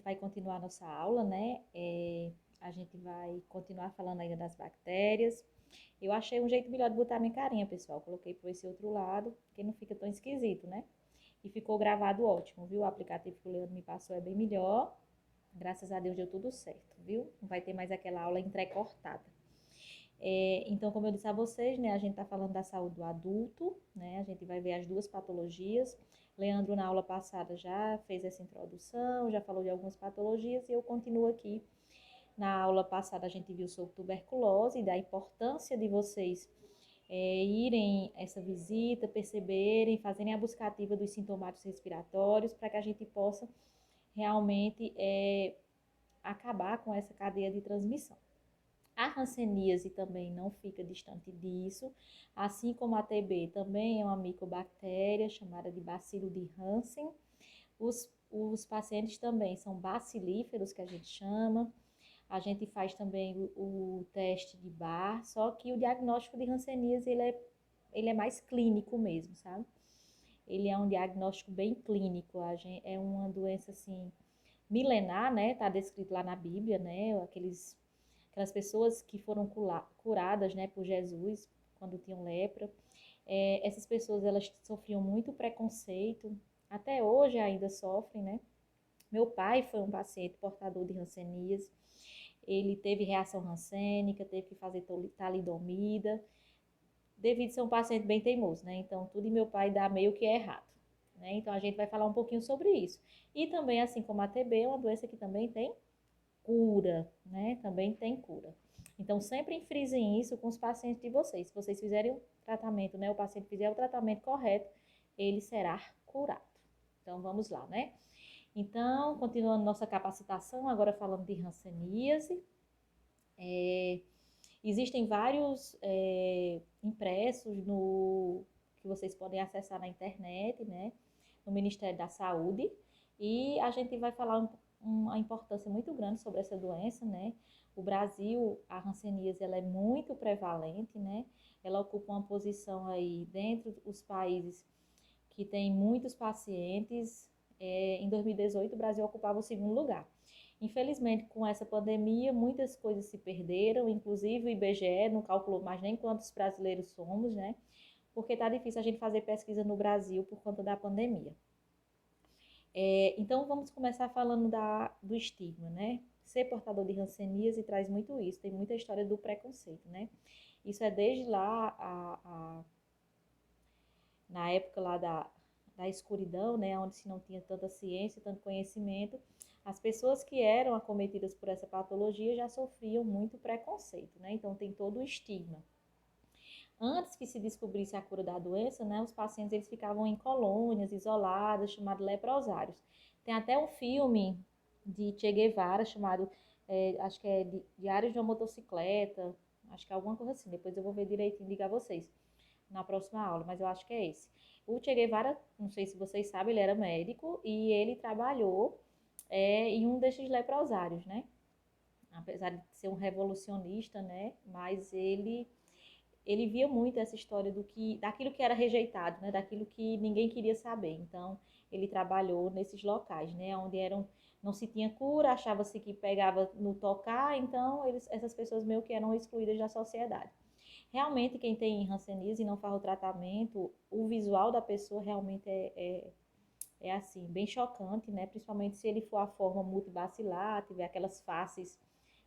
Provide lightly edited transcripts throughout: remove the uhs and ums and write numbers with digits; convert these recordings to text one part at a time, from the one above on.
vai continuar nossa aula, né? A gente vai continuar falando ainda das bactérias. Eu achei um jeito melhor de botar minha carinha, pessoal. Coloquei por esse outro lado, porque não fica tão esquisito, né? E ficou gravado ótimo, viu? O aplicativo que o Leandro me passou é bem melhor. Graças a Deus deu tudo certo, viu? Não vai ter mais aquela aula entrecortada. Então, como eu disse a vocês, né, a gente está falando da saúde do adulto, né, a gente vai ver as duas patologias. Leandro, na aula passada, já fez essa introdução, já falou de algumas patologias, e eu continuo aqui. Na aula passada, a gente viu sobre tuberculose e da importância de vocês irem essa visita, perceberem, fazerem a busca ativa dos sintomáticos respiratórios, para que a gente possa realmente acabar com essa cadeia de transmissão. A hanseníase também não fica distante disso, assim como a TB também é uma micobactéria chamada de bacilo de Hansen. Os pacientes também são bacilíferos, que a gente chama. A gente faz também o teste de Bar, só que o diagnóstico de hanseníase ele é mais clínico mesmo, sabe? Ele é um diagnóstico bem clínico, é uma doença assim milenar, né? Tá descrito lá na Bíblia, né? Aquelas pessoas que foram curadas, né, por Jesus quando tinham lepra. Essas pessoas, elas sofriam muito preconceito, até hoje ainda sofrem, né? Meu pai foi um paciente portador de hanseníase, ele teve reação rancênica, teve que fazer talidomida, devido a ser um paciente bem teimoso, né? Então, tudo em meu pai dá meio que errado, né? Então, a gente vai falar um pouquinho sobre isso. E também, assim como a TB, é uma doença que também tem cura, né? Também tem cura. Então, sempre frisem isso com os pacientes de vocês. Se vocês fizerem o tratamento, né? O paciente fizer o tratamento correto, ele será curado. Então, vamos lá, né? Então, continuando nossa capacitação, agora falando de hanseníase. Existem vários impressos que vocês podem acessar na internet, né? No Ministério da Saúde. E a gente vai falar uma importância muito grande sobre essa doença, né? O Brasil, a hanseníase, ela é muito prevalente, né? Ela ocupa uma posição aí dentro dos países que tem muitos pacientes. Em 2018, o Brasil ocupava o segundo lugar. Infelizmente, com essa pandemia, muitas coisas se perderam, inclusive o IBGE não calculou mais nem quantos brasileiros somos, né? Porque tá difícil a gente fazer pesquisa no Brasil por conta da pandemia. Então, vamos começar falando do estigma, né? Ser portador de hanseníase traz muito isso, tem muita história do preconceito, né? Isso é desde lá, na época lá da escuridão, né? Onde se não tinha tanta ciência, tanto conhecimento, as pessoas que eram acometidas por essa patologia já sofriam muito preconceito, né? Então, tem todo o estigma. Antes que se descobrisse a cura da doença, né, os pacientes eles ficavam em colônias isoladas, chamado leprosários. Tem até um filme de Che Guevara chamado, acho que é Diários de uma Motocicleta, acho que é alguma coisa assim. Depois eu vou ver direitinho e ligar a vocês na próxima aula, mas eu acho que é esse. O Che Guevara, não sei se vocês sabem, ele era médico e ele trabalhou em um desses leprosários, né? Apesar de ser um revolucionista, né? Mas ele via muito essa história daquilo que era rejeitado, né? Daquilo que ninguém queria saber. Então, ele trabalhou nesses locais, né? Onde não se tinha cura, achava-se que pegava no tocar, então essas pessoas meio que eram excluídas da sociedade. Realmente, quem tem hanseníase e não faz o tratamento, o visual da pessoa realmente é assim, bem chocante, né? Principalmente se ele for a forma multibacilar, tiver aquelas faces.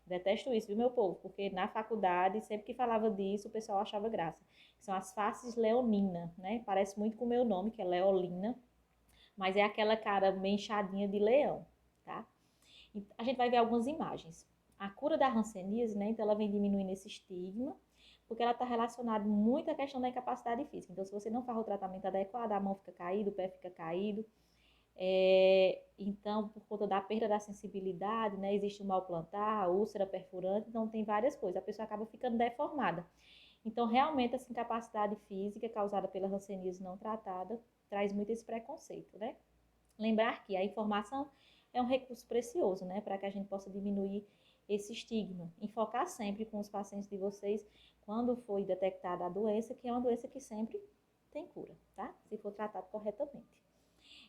Detesto isso, viu, meu povo? Porque na faculdade, sempre que falava disso, o pessoal achava graça. São as faces leonina, né? Parece muito com o meu nome, que é Leolina, mas é aquela cara bem inchadinha de leão, tá? E a gente vai ver algumas imagens. A cura da hanseníase, né? Então, ela vem diminuindo esse estigma, porque ela está relacionada muito à questão da incapacidade física. Então, se você não faz o tratamento adequado, a mão fica caída, o pé fica caído. Então, por conta da perda da sensibilidade, né, existe o mal plantar, a úlcera perfurante, então tem várias coisas. A pessoa acaba ficando deformada. Então, realmente, essa incapacidade física causada pela hanseníase não tratada traz muito esse preconceito, né? Lembrar que a informação é um recurso precioso, né, para que a gente possa diminuir esse estigma. E focar sempre com os pacientes de vocês, quando foi detectada a doença, que é uma doença que sempre tem cura, tá? Se for tratado corretamente.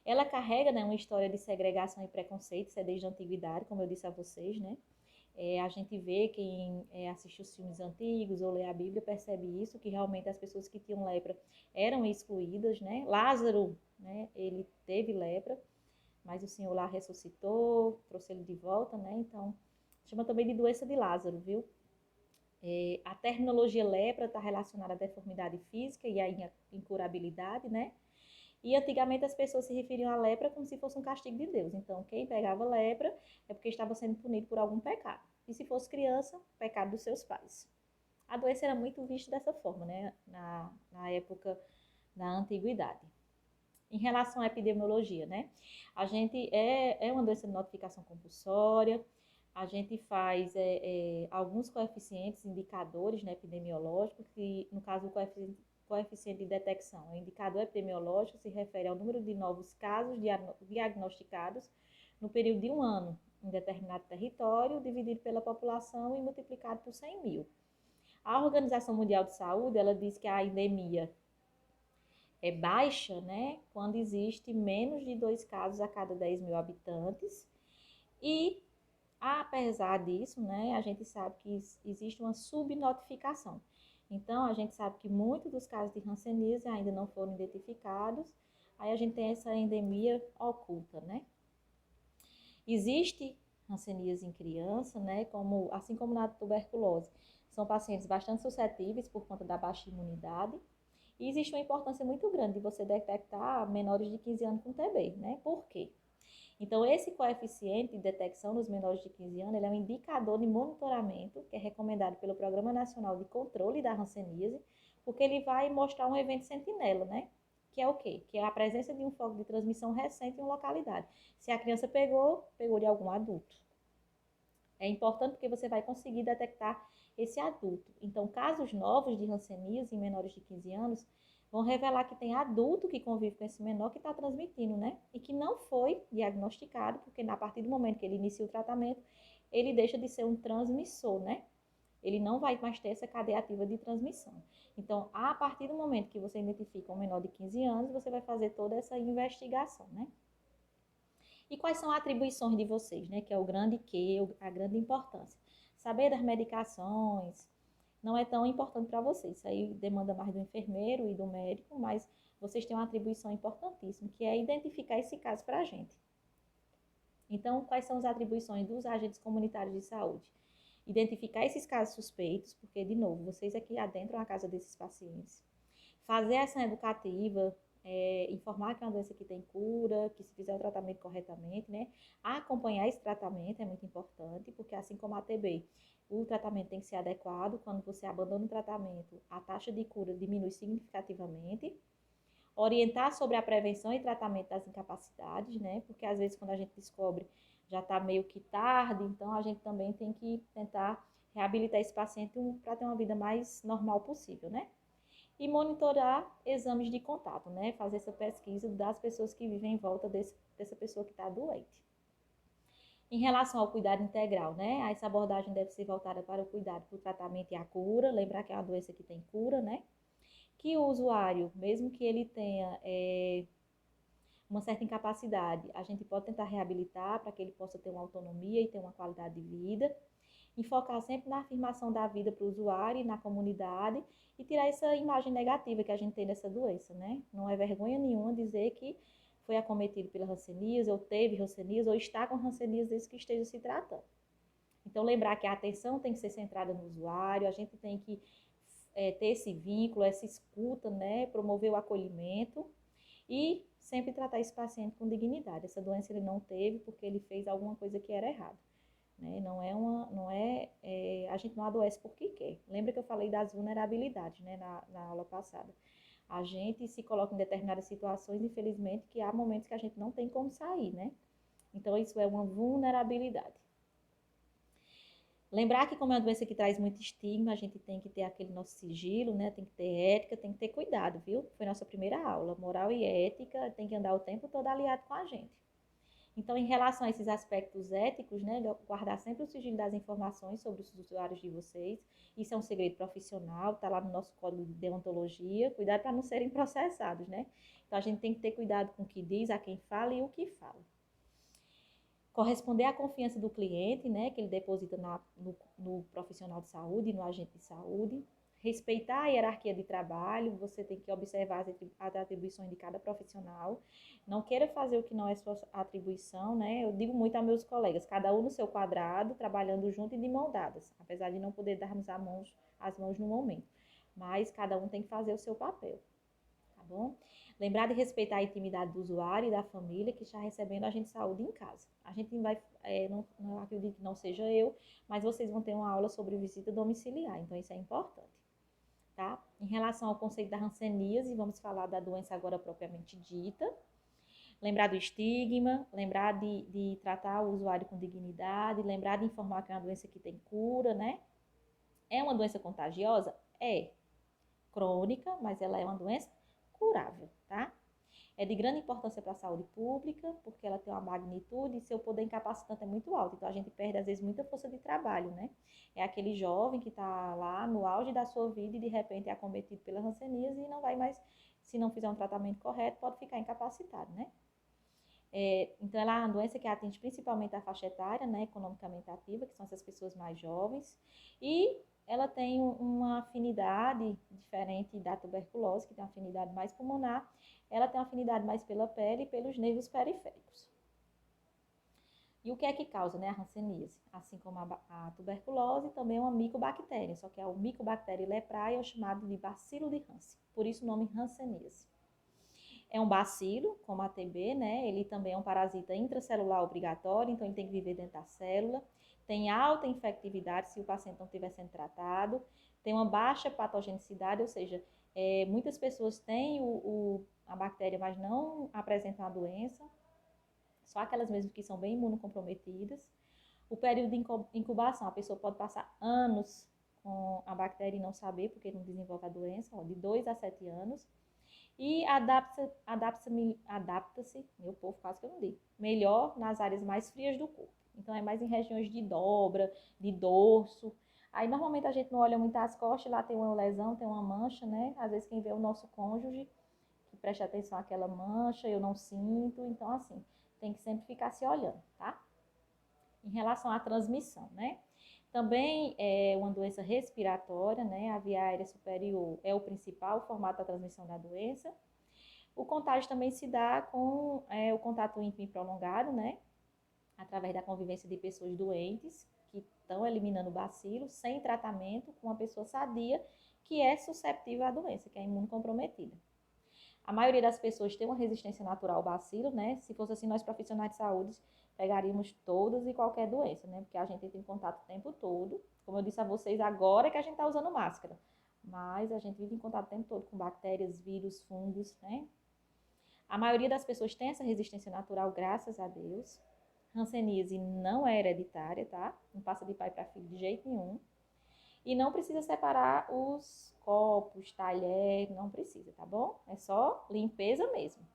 Ela carrega, né, uma história de segregação e preconceito, isso é desde a antiguidade, como eu disse a vocês, né? A gente vê, quem assiste os filmes antigos ou lê a Bíblia, percebe isso, que realmente as pessoas que tinham lepra eram excluídas, né? Lázaro, né, ele teve lepra, mas o Senhor lá ressuscitou, trouxe ele de volta, né? Então, chama também de doença de Lázaro, viu? A terminologia lepra está relacionada à deformidade física e à incurabilidade, né? E antigamente as pessoas se referiam à lepra como se fosse um castigo de Deus. Então, quem pegava lepra é porque estava sendo punido por algum pecado. E se fosse criança, pecado dos seus pais. A doença era muito vista dessa forma, né? Na época da antiguidade. Em relação à epidemiologia, né? A gente é uma doença de notificação compulsória, a gente faz alguns coeficientes, indicadores, né, epidemiológicos, que no caso o coeficiente de detecção, o indicador epidemiológico se refere ao número de novos casos diagnosticados no período de um ano em determinado território, dividido pela população e multiplicado por 100 mil. A Organização Mundial de Saúde, ela diz que a endemia é baixa, né, quando existe menos de 2 casos a cada 10 mil habitantes. E, apesar disso, né, a gente sabe que existe uma subnotificação. Então, a gente sabe que muitos dos casos de hanseníase ainda não foram identificados. Aí a gente tem essa endemia oculta, né? Existe hanseníase em criança, né, assim como na tuberculose. São pacientes bastante suscetíveis por conta da baixa imunidade. E existe uma importância muito grande de você detectar menores de 15 anos com TB, né? Por quê? Então, esse coeficiente de detecção nos menores de 15 anos, ele é um indicador de monitoramento que é recomendado pelo Programa Nacional de Controle da Hanseníase, porque ele vai mostrar um evento sentinela, né? Que é o quê? Que é a presença de um foco de transmissão recente em uma localidade. Se a criança pegou de algum adulto. É importante porque você vai conseguir detectar esse adulto. Então, casos novos de hanseníase em menores de 15 anos vão revelar que tem adulto que convive com esse menor que está transmitindo, né? E que não foi diagnosticado, porque a partir do momento que ele inicia o tratamento, ele deixa de ser um transmissor, né? Ele não vai mais ter essa cadeia ativa de transmissão. Então, a partir do momento que você identifica um menor de 15 anos, você vai fazer toda essa investigação, né? E quais são as atribuições de vocês, né? Que é o grande que, a grande importância. Saber das medicações não é tão importante para vocês. Isso aí demanda mais do enfermeiro e do médico, mas vocês têm uma atribuição importantíssima, que é identificar esse caso para a gente. Então, quais são as atribuições dos agentes comunitários de saúde? Identificar esses casos suspeitos, porque, de novo, vocês aqui adentram a casa desses pacientes. Fazer a ação educativa, informar que é uma doença que tem cura, que se fizer o tratamento corretamente, né? Acompanhar esse tratamento é muito importante, porque assim como a TB, o tratamento tem que ser adequado. Quando você abandona o tratamento, a taxa de cura diminui significativamente. Orientar sobre a prevenção e tratamento das incapacidades, né? Porque às vezes quando a gente descobre já está meio que tarde, então a gente também tem que tentar reabilitar esse paciente para ter uma vida mais normal possível, né? E monitorar exames de contato, né? Fazer essa pesquisa das pessoas que vivem em volta dessa pessoa que está doente. Em relação ao cuidado integral, né? Essa abordagem deve ser voltada para o cuidado, para o tratamento e a cura. Lembrar que é uma doença que tem cura, né? Que o usuário, mesmo que ele tenha uma certa incapacidade, a gente pode tentar reabilitar para que ele possa ter uma autonomia e ter uma qualidade de vida. E focar sempre na afirmação da vida para o usuário e na comunidade e tirar essa imagem negativa que a gente tem dessa doença, né? Não é vergonha nenhuma dizer que foi acometido pela hanseníase, ou teve hanseníase, ou está com hanseníase desde que esteja se tratando. Então, lembrar que a atenção tem que ser centrada no usuário, a gente tem que ter esse vínculo, essa escuta, né? Promover o acolhimento e sempre tratar esse paciente com dignidade. Essa doença ele não teve porque ele fez alguma coisa que era errada. Né? A gente não adoece porque quer. Lembra que eu falei das vulnerabilidades, né, na aula passada. A gente se coloca em determinadas situações, infelizmente, que há momentos que a gente não tem como sair, né? Então, isso é uma vulnerabilidade. Lembrar que como é uma doença que traz muito estigma, a gente tem que ter aquele nosso sigilo, né? Tem que ter ética, tem que ter cuidado, viu? Foi nossa primeira aula. Moral e ética tem que andar o tempo todo aliado com a gente. Então, em relação a esses aspectos éticos, né, guardar sempre o sigilo das informações sobre os usuários de vocês. Isso é um segredo profissional, está lá no nosso código de deontologia. Cuidado para não serem processados, né? Então, a gente tem que ter cuidado com o que diz, a quem fala e o que fala. Corresponder à confiança do cliente, né, que ele deposita no profissional de saúde, no agente de saúde. Respeitar a hierarquia de trabalho, você tem que observar as atribuições de cada profissional. Não queira fazer o que não é sua atribuição, né? Eu digo muito aos meus colegas, cada um no seu quadrado, trabalhando junto e de mão dadas, apesar de não poder darmos as mãos no momento. Mas cada um tem que fazer o seu papel, tá bom? Lembrar de respeitar a intimidade do usuário e da família que está recebendo agente de saúde em casa. A gente vai, não acredito que não seja eu, mas vocês vão ter uma aula sobre visita domiciliar, então isso é importante. Tá? Em relação ao conceito da hanseníase, vamos falar da doença agora propriamente dita. Lembrar do estigma, lembrar de tratar o usuário com dignidade, lembrar de informar que é uma doença que tem cura, né? É uma doença contagiosa? É. Crônica, mas ela é uma doença curável, tá? É de grande importância para a saúde pública, porque ela tem uma magnitude e seu poder incapacitante é muito alto. Então, a gente perde, às vezes, muita força de trabalho, né? É aquele jovem que está lá no auge da sua vida e, de repente, é acometido pela hanseníase e não vai mais, se não fizer um tratamento correto, pode ficar incapacitado, né? Então, ela é uma doença que atinge principalmente a faixa etária, né, economicamente ativa, que são essas pessoas mais jovens, e ela tem uma afinidade diferente da tuberculose, que tem uma afinidade mais pulmonar, ela tem uma afinidade mais pela pele e pelos nervos periféricos. E o que é que causa, né, a hanseníase? Assim como a tuberculose, também é uma micobactéria, só que é o Mycobacterium leprae, é o chamado de bacilo de Hansen, por isso o nome hanseníase. É um bacilo, como a TB, né? Ele também é um parasita intracelular obrigatório, então ele tem que viver dentro da célula. Tem alta infectividade se o paciente não estiver sendo tratado. Tem uma baixa patogenicidade, ou seja, muitas pessoas têm a bactéria, mas não apresentam a doença. Só aquelas mesmo que são bem imunocomprometidas. O período de incubação, a pessoa pode passar anos com a bactéria e não saber, porque não desenvolve a doença, de 2 a 7 anos. E adapta-se, meu povo quase que eu não digo, melhor nas áreas mais frias do corpo. Então, é mais em regiões de dobra, de dorso. Aí, normalmente, a gente não olha muito as costas, lá tem uma lesão, tem uma mancha, né? Às vezes, quem vê o nosso cônjuge, que preste atenção àquela mancha, eu não sinto. Então, assim, tem que sempre ficar se olhando, tá? Em relação à transmissão, né? Também é uma doença respiratória, né? A via aérea superior é o principal formato da transmissão da doença. O contágio também se dá com o contato íntimo e prolongado, né? Através da convivência de pessoas doentes que estão eliminando o bacilo sem tratamento com uma pessoa sadia que é susceptível à doença, que é imunocomprometida. A maioria das pessoas tem uma resistência natural ao bacilo, né? Se fosse assim, nós profissionais de saúde pegaríamos todas e qualquer doença, né? Porque a gente entra em contato o tempo todo. Como eu disse a vocês, agora é que a gente está usando máscara. Mas a gente vive em contato o tempo todo com bactérias, vírus, fungos, né? A maioria das pessoas tem essa resistência natural, graças a Deus. Hanseníase não é hereditária, tá? Não passa de pai para filho de jeito nenhum. E não precisa separar os copos, talher, não precisa, tá bom? É só limpeza mesmo.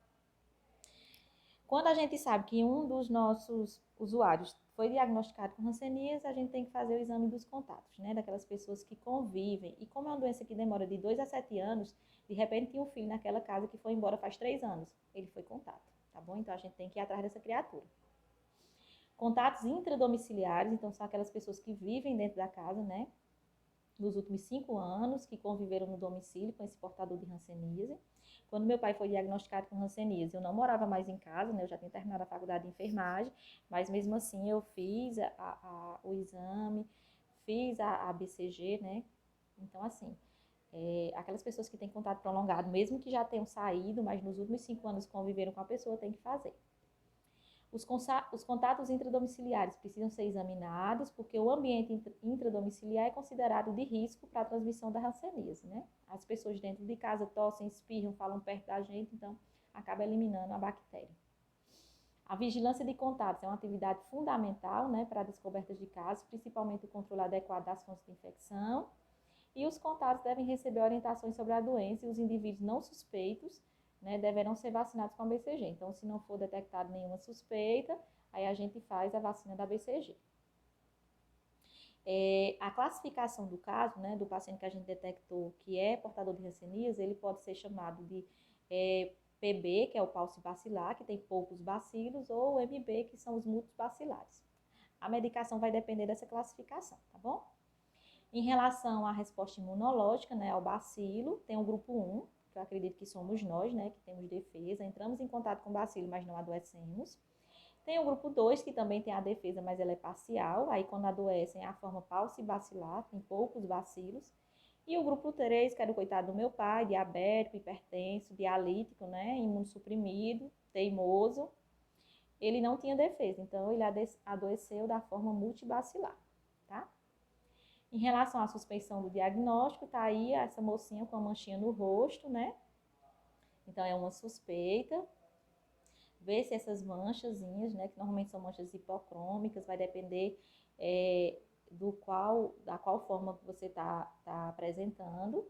Quando a gente sabe que um dos nossos usuários foi diagnosticado com hanseníase, a gente tem que fazer o exame dos contatos, né? Daquelas pessoas que convivem. E como é uma doença que demora de 2 a 7 anos, de repente tinha um filho naquela casa que foi embora faz 3 anos. Ele foi contato, tá bom? Então a gente tem que ir atrás dessa criatura. Contatos intradomiciliares, então são aquelas pessoas que vivem dentro da casa, né? Nos últimos 5 anos, que conviveram no domicílio com esse portador de hanseníase. Quando meu pai foi diagnosticado com hanseníase, eu não morava mais em casa, né? Eu já tinha terminado a faculdade de enfermagem, mas mesmo assim eu fiz o exame, fiz a BCG, né? Então, assim, aquelas pessoas que têm contato prolongado, mesmo que já tenham saído, mas nos últimos 5 anos conviveram com a pessoa, tem que fazer. Os contatos intradomiciliares precisam ser examinados, porque o ambiente intradomiciliar é considerado de risco para a transmissão da hanseníase, né? As pessoas dentro de casa tossem, espirram, falam perto da gente, então acaba eliminando a bactéria. A vigilância de contatos é uma atividade fundamental, né, para descobertas de casos, principalmente o controle adequado das fontes de infecção. E os contatos devem receber orientações sobre a doença e os indivíduos não suspeitos né, deverão ser vacinados com a BCG. Então, se não for detectado nenhuma suspeita, aí a gente faz a vacina da BCG. A classificação do caso, né, do paciente que a gente detectou que é portador de hanseníase, ele pode ser chamado de PB, que é o paucibacilar, que tem poucos bacilos, ou MB, que são os multibacilares. A medicação vai depender dessa classificação, tá bom? Em relação à resposta imunológica, né, ao bacilo, tem o grupo 1, que eu acredito que somos nós, né, que temos defesa, entramos em contato com o bacilo, mas não adoecemos. Tem o grupo 2, que também tem a defesa, mas ela é parcial, aí quando adoecem é a forma paucibacilar, tem poucos bacilos. E o grupo 3, que era o coitado do meu pai, diabético, hipertenso, dialítico, né, imunossuprimido, teimoso, ele não tinha defesa, então ele adoeceu da forma multibacilar, tá? Em relação à suspeição do diagnóstico, tá aí essa mocinha com a manchinha no rosto, né? Então é uma suspeita. Ver se essas manchazinhas, né, que normalmente são manchas hipocrômicas, vai depender da qual forma que você tá apresentando.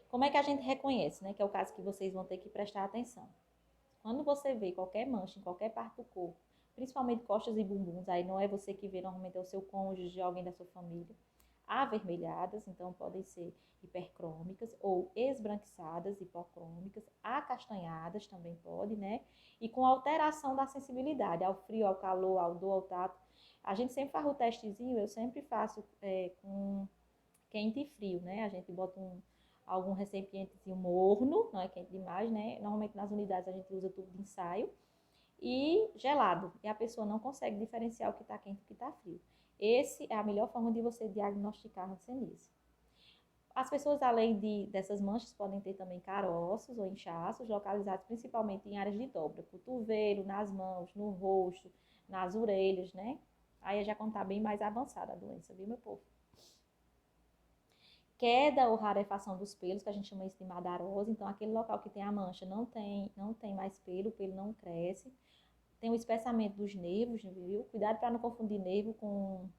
Como é que a gente reconhece, né, que é o caso que vocês vão ter que prestar atenção. Quando você vê qualquer mancha em qualquer parte do corpo, principalmente costas e bumbuns, aí não é você que vê, normalmente é o seu cônjuge, alguém da sua família, avermelhadas, então podem ser hipercrômicas ou esbranquiçadas, hipocrômicas, acastanhadas também pode, né? E com alteração da sensibilidade, ao frio, ao calor, ao dor, ao tato. A gente sempre faz o testezinho, eu sempre faço com quente e frio, né? A gente bota algum recipientezinho morno, não é quente demais, né? Normalmente nas unidades a gente usa tubo de ensaio e gelado. E a pessoa não consegue diferenciar o que está quente e o que está frio. Essa é a melhor forma de você diagnosticar a hanseníase. As pessoas, além dessas manchas, podem ter também caroços ou inchaços, localizados principalmente em áreas de dobra, cotovelo, nas mãos, no rosto, nas orelhas, né? Aí já quando tá bem mais avançada a doença, viu, meu povo? Queda ou rarefação dos pelos, que a gente chama isso de madarose. Então, aquele local que tem a mancha não tem mais pelo, o pelo não cresce. Tem o espessamento dos nervos, viu? Cuidado para não confundir nervo com...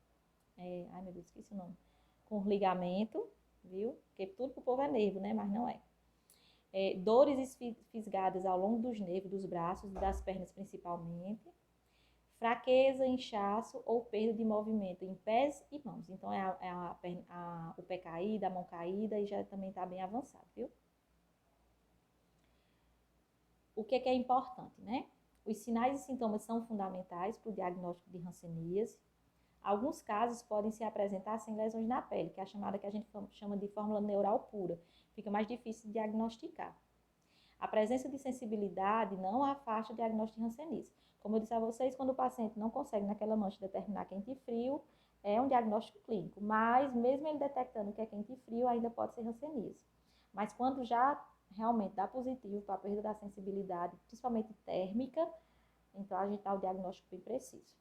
ai, meu Deus, esqueci o nome. Com ligamento, viu? Porque tudo pro povo é nervo, né? Mas não é. Dores fisgadas ao longo dos nervos, dos braços e das pernas principalmente. Fraqueza, inchaço ou perda de movimento em pés e mãos. Então, o pé caído, a mão caída e já também está bem avançado, viu? O que é importante, né? Os sinais e sintomas são fundamentais para o diagnóstico de hanseníase. Alguns casos podem se apresentar sem lesões na pele, que é a chamada que a gente chama de fórmula neural pura. Fica mais difícil de diagnosticar. A presença de sensibilidade não afasta o diagnóstico de hanseníase. Como eu disse a vocês, quando o paciente não consegue naquela mancha determinar quente e frio, é um diagnóstico clínico. Mas, mesmo ele detectando que é quente e frio, ainda pode ser hanseníase. Mas quando já realmente dá positivo para a perda da sensibilidade, principalmente térmica, então a gente dá o diagnóstico bem preciso.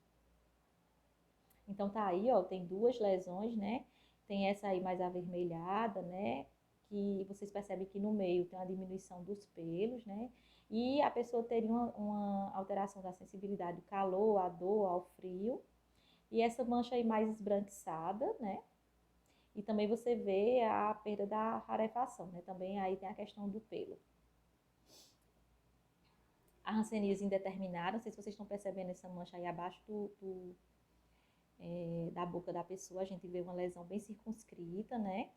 Então tá aí, ó, tem duas lesões, né? Tem essa aí mais avermelhada, né? Que vocês percebem que no meio tem uma diminuição dos pelos, né? E a pessoa teria uma alteração da sensibilidade do calor, à dor, ao frio. E essa mancha aí mais esbranquiçada, né? E também você vê a perda da rarefação, né? Também aí tem a questão do pelo. A hanseníase indeterminada, não sei se vocês estão percebendo essa mancha aí abaixo da boca da pessoa, a gente vê uma lesão bem circunscrita, né?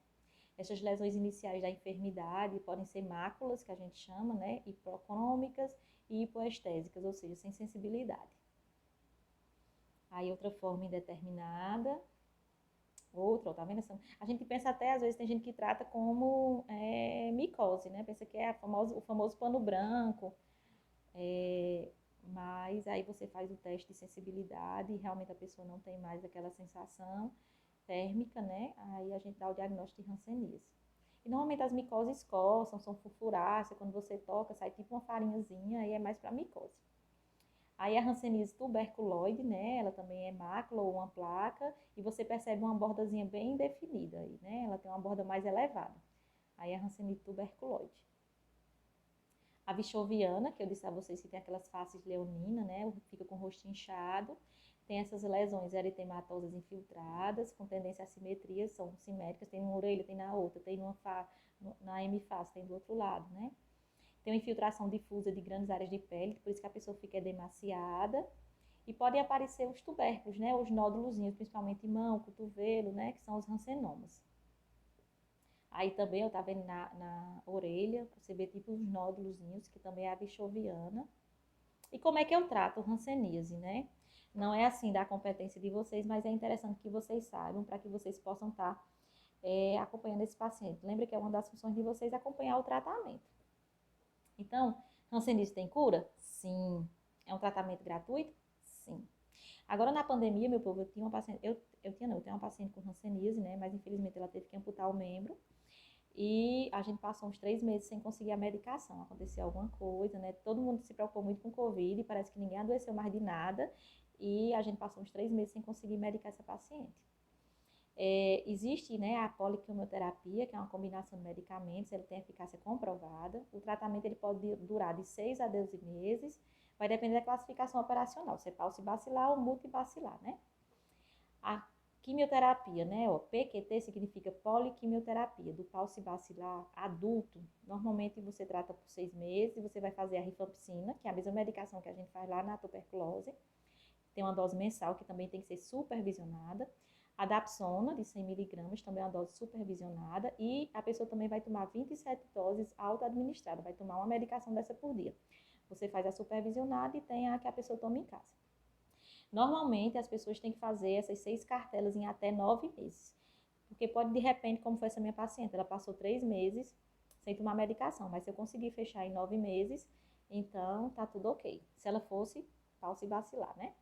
Essas lesões iniciais da enfermidade podem ser máculas, que a gente chama, né? Hipercrômicas e hipoestésicas, ou seja, sem sensibilidade. Aí outra forma indeterminada, outra, tá vendo? A gente pensa até, às vezes, tem gente que trata como micose, né? Pensa que é o famoso pano branco, mas aí você faz o teste de sensibilidade e realmente a pessoa não tem mais aquela sensação térmica, né? Aí a gente dá o diagnóstico de hanseníase. E normalmente as micoses coçam, são sulfuráceas, quando você toca sai tipo uma farinhazinha, aí é mais para micose. Aí a hanseníase tuberculoide, né? Ela também é mácula ou uma placa e você percebe uma bordazinha bem definida aí, né? Ela tem uma borda mais elevada. Aí a hanseníase tuberculoide. A vichoviana, que eu disse a vocês que tem aquelas faces leoninas, né? Fica com o rosto inchado. tem essas lesões eritematosas infiltradas, com tendência a simetria, são simétricas, tem uma orelha, tem na outra, tem na hemifase, tem do outro lado, né? Tem uma infiltração difusa de grandes áreas de pele, por isso que a pessoa fica edemaciada. E podem aparecer os tubérculos, né? Os nódulozinhos, principalmente em mão, cotovelo, né? Que são os rancenomas. Aí também eu tava vendo na orelha, você vê tipo os nódulozinhos, que também é a bichoviana. E como é que eu trato o hanseníase, né? Não é assim da competência de vocês, mas é interessante que vocês saibam, para que vocês possam estar acompanhando esse paciente. Lembra que é uma das funções de vocês acompanhar o tratamento. Então, hanseníase tem cura? Sim. É um tratamento gratuito? Sim. Agora, na pandemia, meu povo, eu tinha uma paciente, eu tenho uma paciente com hanseníase, né? Mas infelizmente ela teve que amputar o membro. E a gente passou uns 3 meses sem conseguir a medicação. Aconteceu alguma coisa, né? Todo mundo se preocupou muito com Covid, parece que ninguém adoeceu mais de nada. E a gente passou uns 3 meses sem conseguir medicar essa paciente. Existe, né, a poliquimioterapia, que é uma combinação de medicamentos, ele tem eficácia comprovada. O tratamento ele pode durar de 6 a 12 meses, vai depender da classificação operacional, se é paucibacilar ou multibacilar, né? A quimioterapia, né, ó, PQT significa poliquimioterapia, do paucibacilar adulto, normalmente você trata por 6 meses, e você vai fazer a rifampicina, que é a mesma medicação que a gente faz lá na tuberculose, tem uma dose mensal que também tem que ser supervisionada. A dapsona, de 100 miligramas, também é uma dose supervisionada. E a pessoa também vai tomar 27 doses auto-administradas, vai tomar uma medicação dessa por dia. Você faz a supervisionada e tem a que a pessoa toma em casa. Normalmente, as pessoas têm que fazer essas 6 cartelas em até 9 meses. Porque pode, de repente, como foi essa minha paciente, ela passou 3 meses sem tomar medicação. Mas se eu conseguir fechar em 9 meses, então tá tudo ok. Se ela fosse paucibacilar, né?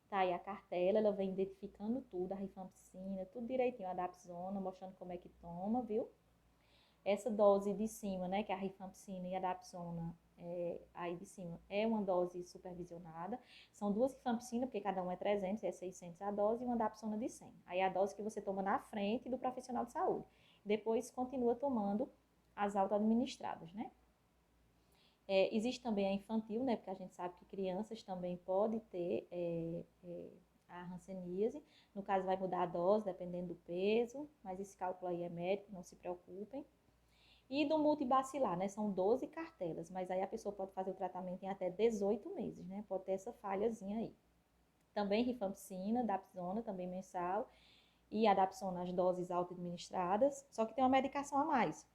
Tá aí a cartela, ela vem identificando tudo, a rifampicina, tudo direitinho, a dapsona, mostrando como é que toma, viu? Essa dose de cima, né, que é a rifampicina e a dapsona, aí de cima, é uma dose supervisionada. São 2 rifampicina, porque cada uma é 300, é 600 a dose, e uma dapsona de 100. Aí é a dose que você toma na frente do profissional de saúde. Depois continua tomando as auto-administradas, né? Existe também a infantil, né? Porque a gente sabe que crianças também podem ter a hanseníase. No caso, vai mudar a dose, dependendo do peso, mas esse cálculo aí é médico, não se preocupem. E do multibacilar, né? São 12 cartelas, mas aí a pessoa pode fazer o tratamento em até 18 meses, né? Pode ter essa falhazinha aí. Também rifampicina, dapsona, também mensal, e a dapsona, as doses auto-administradas, só que tem uma medicação a mais,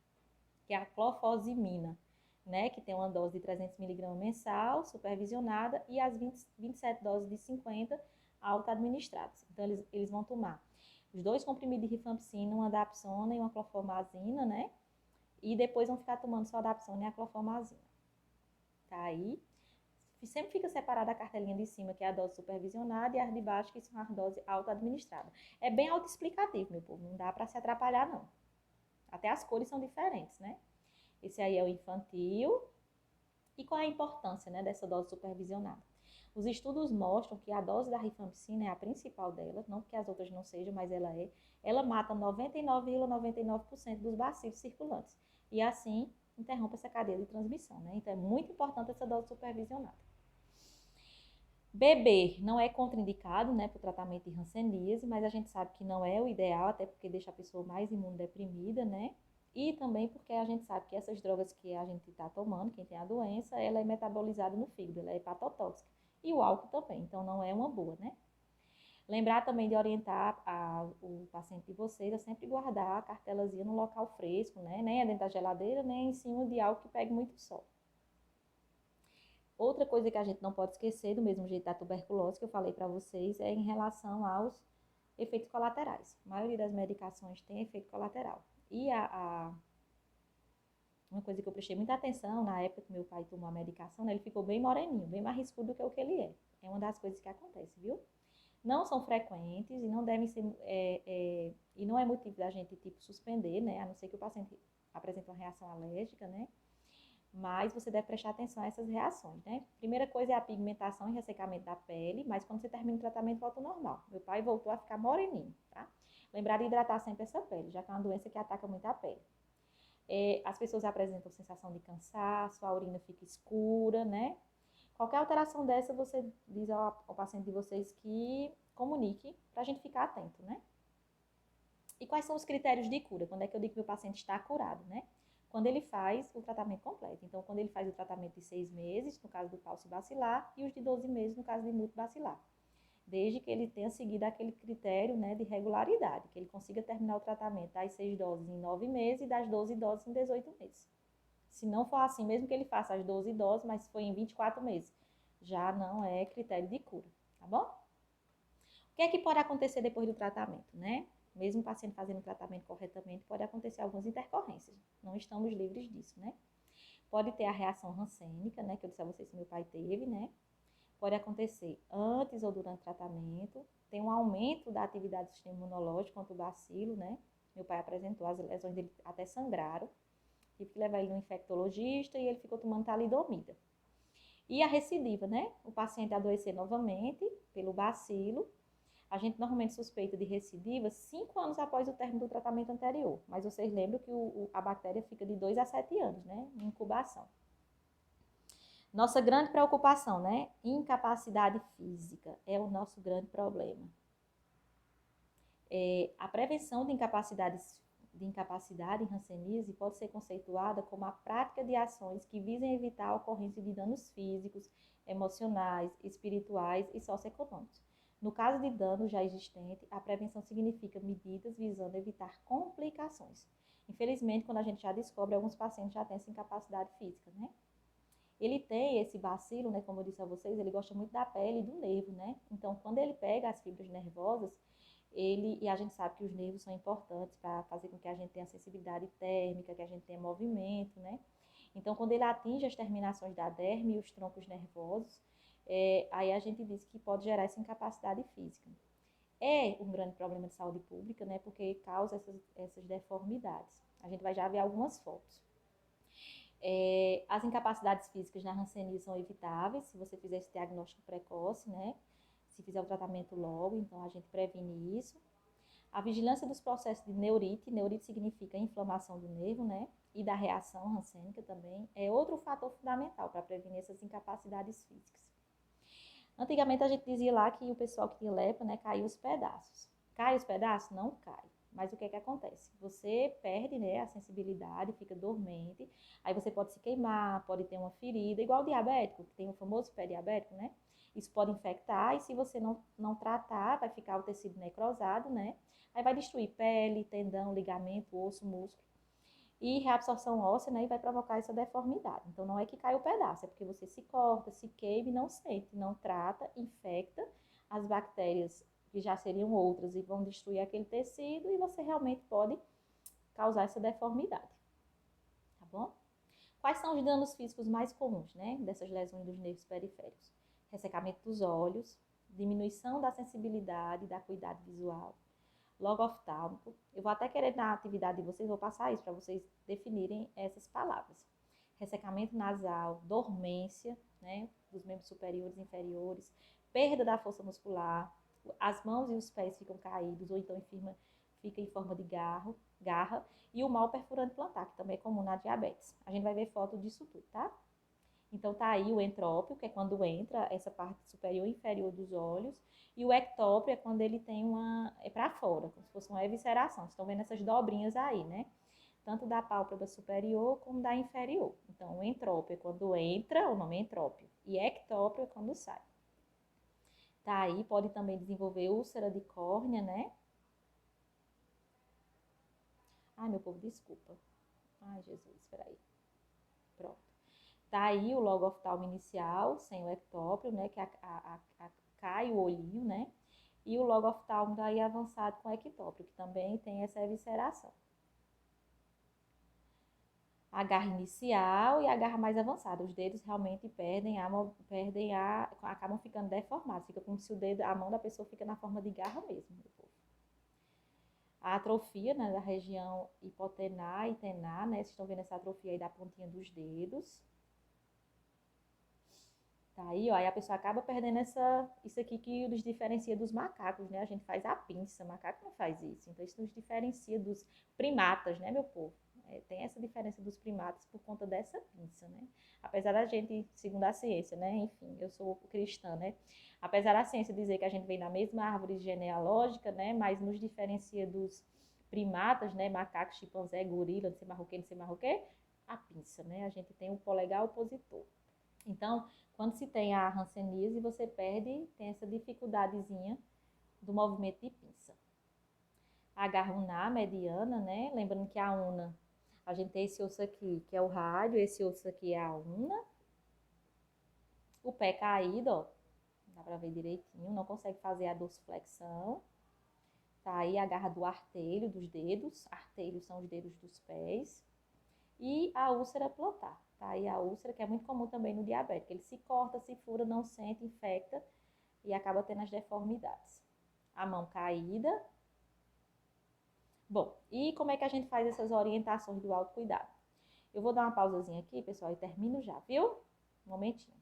que é a clofazimina, né, que tem uma dose de 300 mg mensal, supervisionada, e as 27 doses de 50 auto-administradas. Então, eles vão tomar os 2 comprimidos de rifampicina, uma dapsona e uma clofomazina, né, e depois vão ficar tomando só a dapsona e a clofomazina. Tá aí. Sempre fica separada a cartelinha de cima, que é a dose supervisionada, e as de baixo, que são as doses auto-administradas. É bem autoexplicativo, meu povo, não dá para se atrapalhar, não. Até as cores são diferentes, né? Esse aí é o infantil. E qual é a importância, né, dessa dose supervisionada? Os estudos mostram que a dose da rifampicina é a principal dela, não que as outras não sejam, mas ela é. Ela mata 99,99% dos bacilos circulantes. E assim, interrompe essa cadeia de transmissão, né? Então, é muito importante essa dose supervisionada. Beber não é contraindicado, né, para o tratamento de hanseníase, mas a gente sabe que não é o ideal, até porque deixa a pessoa mais imunodeprimida, né? E também porque a gente sabe que essas drogas que a gente está tomando, quem tem a doença, ela é metabolizada no fígado, ela é hepatotóxica. E o álcool também, então não é uma boa, né? Lembrar também de orientar o paciente de vocês a sempre guardar a cartelazinha no local fresco, né? Nem dentro da geladeira, nem em cima de algo que pegue muito sol. Outra coisa que a gente não pode esquecer, do mesmo jeito da tuberculose que eu falei para vocês, é em relação aos efeitos colaterais. A maioria das medicações tem efeito colateral. E uma coisa que eu prestei muita atenção na época que meu pai tomou a medicação, né, ele ficou bem moreninho, bem mais riscudo do que o que ele é. É uma das coisas que acontece, viu? Não são frequentes e não devem ser, e não é motivo da gente, tipo, suspender, né? A não ser que o paciente apresente uma reação alérgica, né? Mas você deve prestar atenção a essas reações, né? Primeira coisa é a pigmentação e ressecamento da pele, mas quando você termina o tratamento, volta ao normal. Meu pai voltou a ficar moreninho, tá? Lembrar de hidratar sempre essa pele, já que é uma doença que ataca muito a pele. As pessoas apresentam sensação de cansaço, a urina fica escura, né? Qualquer alteração dessa, você diz ao paciente de vocês que comunique para a gente ficar atento, né? E quais são os critérios de cura? Quando é que eu digo que o paciente está curado, né? Quando ele faz o tratamento completo. Então, quando ele faz o tratamento de 6 meses, no caso do cálcio bacilar, e os de 12 meses, no caso de múltiplo bacilar. Desde que ele tenha seguido aquele critério, né, de regularidade, que ele consiga terminar o tratamento das 6 doses em 9 meses e das 12 doses em 18 meses. Se não for assim, mesmo que ele faça as 12 doses, mas foi em 24 meses, já não é critério de cura, tá bom? O que é que pode acontecer depois do tratamento, né? Mesmo o paciente fazendo o tratamento corretamente, pode acontecer algumas intercorrências. Não estamos livres disso, né? Pode ter a reação rancênica, né? Que eu disse a vocês que meu pai teve, né? Pode acontecer antes ou durante o tratamento. Tem um aumento da atividade do sistema imunológico contra o bacilo, né? Meu pai apresentou, as lesões dele até sangraram. Tive que levar ele no infectologista e ele ficou tomando talidomida. E a recidiva, né? O paciente adoecer novamente pelo bacilo. A gente normalmente suspeita de recidiva 5 anos após o término do tratamento anterior. Mas vocês lembram que a bactéria fica de 2 a 7 anos, né? Em incubação. Nossa grande preocupação, né? Incapacidade física é o nosso grande problema. A prevenção de incapacidade em hanseníase pode ser conceituada como a prática de ações que visem evitar a ocorrência de danos físicos, emocionais, espirituais e socioeconômicos. No caso de dano já existente, a prevenção significa medidas visando evitar complicações. Infelizmente, quando a gente já descobre, alguns pacientes já têm essa incapacidade física, né? Ele tem esse bacilo, né, como eu disse a vocês, ele gosta muito da pele e do nervo, né? Então, quando ele pega as fibras nervosas, e a gente sabe que os nervos são importantes para fazer com que a gente tenha sensibilidade térmica, que a gente tenha movimento, né? Então, quando ele atinge as terminações da derme e os troncos nervosos, aí a gente diz que pode gerar essa incapacidade física. É um grande problema de saúde pública, né? Porque causa essas deformidades. A gente vai já ver algumas fotos. As incapacidades físicas na hanseníase são evitáveis se você fizer esse diagnóstico precoce, né? Se fizer o tratamento logo, então a gente previne isso. A vigilância dos processos de neurite significa inflamação do nervo, né? E da reação hansênica também, é outro fator fundamental para prevenir essas incapacidades físicas. Antigamente a gente dizia lá que o pessoal que tinha lepra, né, caiu os pedaços. Cai os pedaços? Não cai. Mas o que é que acontece? Você perde, né, a sensibilidade, fica dormente, aí você pode se queimar, pode ter uma ferida, igual o diabético, que tem o famoso pé diabético, né? Isso pode infectar e se você não tratar, vai ficar o tecido necrosado, né? Aí vai destruir pele, tendão, ligamento, osso, músculo. E reabsorção óssea, né, e vai provocar essa deformidade. Então, não é que cai o pedaço, é porque você se corta, se queima e não sente, não trata, infecta as bactérias que já seriam outras e vão destruir aquele tecido e você realmente pode causar essa deformidade, tá bom? Quais são os danos físicos mais comuns, né, dessas lesões dos nervos periféricos? Ressecamento dos olhos, diminuição da sensibilidade, da acuidade visual, logo oftálmico. Eu vou até querer na atividade de vocês, vou passar isso para vocês definirem essas palavras. Ressecamento nasal, dormência, né, dos membros superiores e inferiores, perda da força muscular, as mãos e os pés ficam caídos, ou então fica em forma de garra, e o mal perfurante plantar, que também é comum na diabetes. A gente vai ver foto disso tudo, tá? Então, tá aí o entrópio, que é quando entra essa parte superior e inferior dos olhos, e o ectópio é quando ele tem é para fora, como se fosse uma evisceração. Vocês estão vendo essas dobrinhas aí, né? Tanto da pálpebra superior como da inferior. Então, o entrópio é quando entra, o nome é entrópio, e ectópio é quando sai. Tá aí, pode também desenvolver úlcera de córnea, né? Ai, meu povo, desculpa. Ai, Jesus, espera aí. Pronto. Tá aí o logo oftalmo inicial, sem o ectópio, né? Que cai o olhinho, né? E o logo oftalmo daí avançado com ectópio, que também tem essa evisceração. A garra inicial e a garra mais avançada. Os dedos realmente acabam ficando deformados. Fica como se a mão da pessoa fica na forma de garra mesmo. A atrofia, né, da região hipotenar e tenar, né? Vocês estão vendo essa atrofia aí da pontinha dos dedos. Tá aí, ó, aí a pessoa acaba perdendo isso aqui que nos diferencia dos macacos, né? A gente faz a pinça, macaco não faz isso. Então, isso nos diferencia dos primatas, né, meu povo? tem essa diferença dos primatas por conta dessa pinça, né? Apesar da gente, segundo a ciência, né? Enfim, eu sou cristã, né? Apesar da ciência dizer que a gente vem da mesma árvore genealógica, né? Mas nos diferencia dos primatas, né? Macaco, chimpanzé, gorila, não sei mais o que, não sei mais o que, a pinça, né? A gente tem o polegar opositor. Então, quando se tem a hanseníase, você perde, tem essa dificuldadezinha do movimento de pinça. A garra ulnar mediana, né? Lembrando que a una, a gente tem esse osso aqui, que é o rádio, esse osso aqui é a una. O pé caído, ó, dá pra ver direitinho, não consegue fazer a dorsiflexão. Tá aí a garra do artelho, dos dedos. Artelhos são os dedos dos pés. E a úlcera plantar. Tá aí a úlcera, que é muito comum também no diabético. Ele se corta, se fura, não sente, infecta e acaba tendo as deformidades. A mão caída. Bom, e como é que a gente faz essas orientações do autocuidado? Eu vou dar uma pausazinha aqui, pessoal, e termino já, viu? Um momentinho.